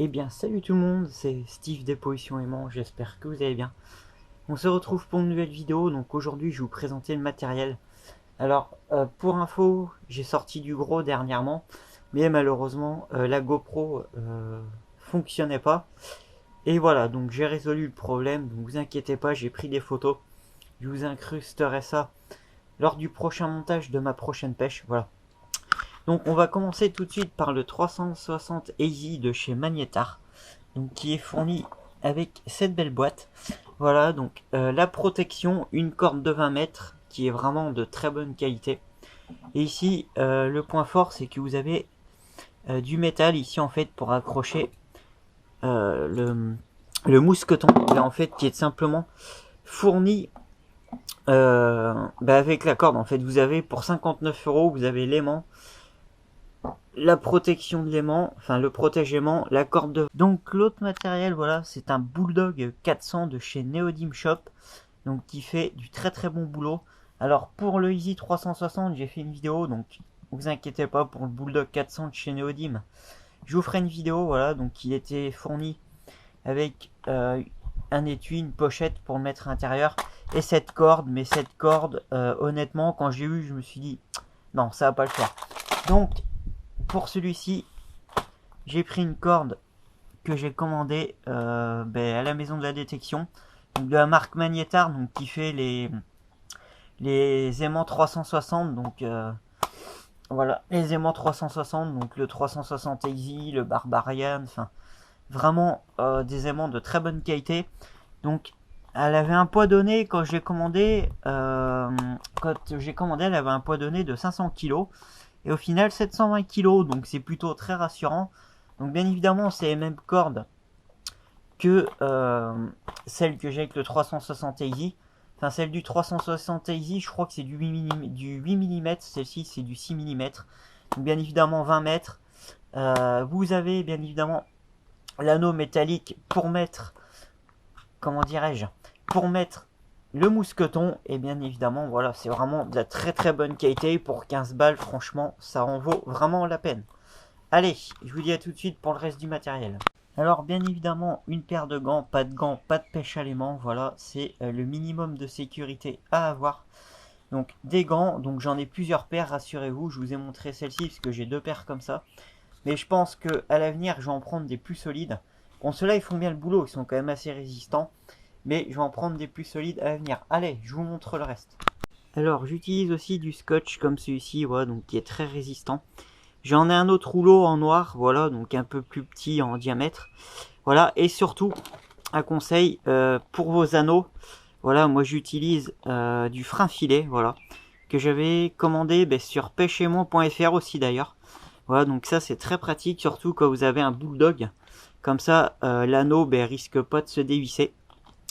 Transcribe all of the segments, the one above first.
Eh bien salut tout le monde, c'est Steve des Positions Aimant, j'espère que vous allez bien. On se retrouve pour une nouvelle vidéo, donc aujourd'hui je vais vous présenter le matériel. Alors pour info, j'ai sorti du gros dernièrement, mais malheureusement la GoPro fonctionnait pas. Et voilà, donc j'ai résolu le problème, donc vous inquiétez pas, j'ai pris des photos. Je vous incrusterai ça lors du prochain montage de ma prochaine pêche, voilà. Donc on va commencer tout de suite par le 360 Easy de chez Magnetar, donc qui est fourni avec cette belle boîte. Voilà, donc la protection, une corde de 20 mètres qui est vraiment de très bonne qualité. Et ici, le point fort, c'est que vous avez du métal ici en fait pour accrocher le mousqueton, en fait qui est simplement fourni avec la corde. En fait, vous avez pour 59 €, vous avez l'aimant, la protection de l'aimant, enfin le protège-aimant, la corde de... Donc l'autre matériel, voilà, c'est un Bulldog 400 de chez Neodim Shop, donc qui fait du très très bon boulot. Alors pour le Easy 360, j'ai fait une vidéo, donc vous inquiétez pas pour le Bulldog 400 de chez Neodim. Je vous ferai une vidéo, voilà, donc il était fourni avec un étui, une pochette pour le mettre à l'intérieur, et cette corde, mais cette corde, honnêtement, quand j'ai eu, je me suis dit, non, ça va pas le faire. Donc pour celui-ci, j'ai pris une corde que j'ai commandée à la maison de la détection, donc de la marque Magnetar, donc qui fait les aimants 360, donc voilà, les aimants 360, donc le 360 Easy, le Barbarian, enfin vraiment des aimants de très bonne qualité. Donc elle avait un poids donné quand j'ai commandé, elle avait un poids donné de 500 kg. Et au final 720 kg, donc c'est plutôt très rassurant. Donc bien évidemment c'est les mêmes cordes que celle que j'ai avec le 360 Easy. Enfin celle du 360 Easy, je crois que c'est du 8 mm, celle-ci c'est du 6 mm. Donc bien évidemment 20 mètres. Vous avez bien évidemment l'anneau métallique pour mettre, comment dirais-je, pour mettre le mousqueton. Et bien évidemment voilà, c'est vraiment de la très très bonne qualité. Pour 15 balles, franchement ça en vaut vraiment la peine. Allez, je vous dis à tout de suite pour le reste du matériel. Alors bien évidemment une paire de gants, pas de pêche à l'aimant, voilà, c'est le minimum de sécurité à avoir. Donc des gants, donc j'en ai plusieurs paires, rassurez-vous, je vous ai montré celle-ci parce que j'ai deux paires comme ça. Mais je pense que à l'avenir je vais en prendre des plus solides. Bon, ceux-là ils font bien le boulot, ils sont quand même assez résistants. Mais je vais en prendre des plus solides à l'avenir. Allez, je vous montre le reste. Alors j'utilise aussi du scotch comme celui-ci, voilà, donc qui est très résistant. J'en ai un autre rouleau en noir, voilà, donc un peu plus petit en diamètre. Voilà, et surtout, un conseil pour vos anneaux. Voilà, moi j'utilise du frein filet, voilà, que j'avais commandé sur pêcheaimant.fr aussi d'ailleurs. Voilà, donc ça c'est très pratique, surtout quand vous avez un bulldog. Comme ça, l'anneau risque pas de se dévisser.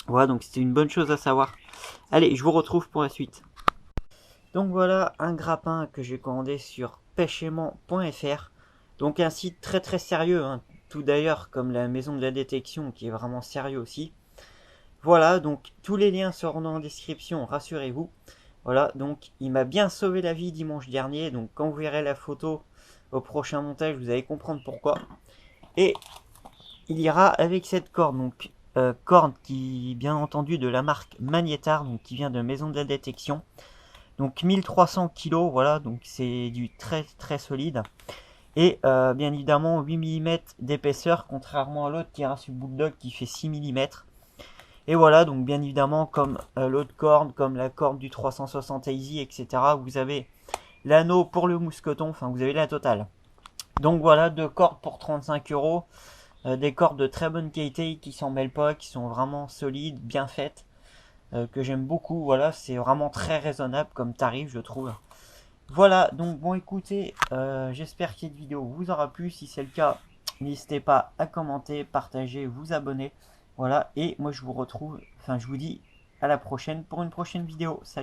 Voilà, donc c'était une bonne chose à savoir. Allez, je vous retrouve pour la suite. Donc voilà un grappin que j'ai commandé sur pêcheaimant.fr. Donc un site très très sérieux, hein. Tout d'ailleurs comme la maison de la détection qui est vraiment sérieux aussi. Voilà, donc tous les liens seront en description, rassurez-vous. Voilà, donc il m'a bien sauvé la vie dimanche dernier. Donc quand vous verrez la photo au prochain montage, vous allez comprendre pourquoi. Et il ira avec cette corde, donc corde qui bien entendu de la marque Magnetar, donc qui vient de maison de la détection. Donc 1300 kg, voilà, donc c'est du très très solide. Et bien évidemment 8 mm d'épaisseur, contrairement à l'autre qui ira sur Bulldog qui fait 6 mm. Et voilà, donc bien évidemment comme l'autre corde, comme la corde du 360 Easy, etc. Vous avez l'anneau pour le mousqueton, enfin vous avez la totale. Donc voilà, deux cordes pour 35 €. Des cordes de très bonne qualité qui s'en mêlent pas, qui sont vraiment solides, bien faites. Que j'aime beaucoup, voilà, c'est vraiment très raisonnable comme tarif je trouve. Voilà, donc bon écoutez, j'espère que cette vidéo vous aura plu. Si c'est le cas, n'hésitez pas à commenter, partager, vous abonner. Voilà, et moi je vous retrouve, enfin je vous dis à la prochaine pour une prochaine vidéo. Salut!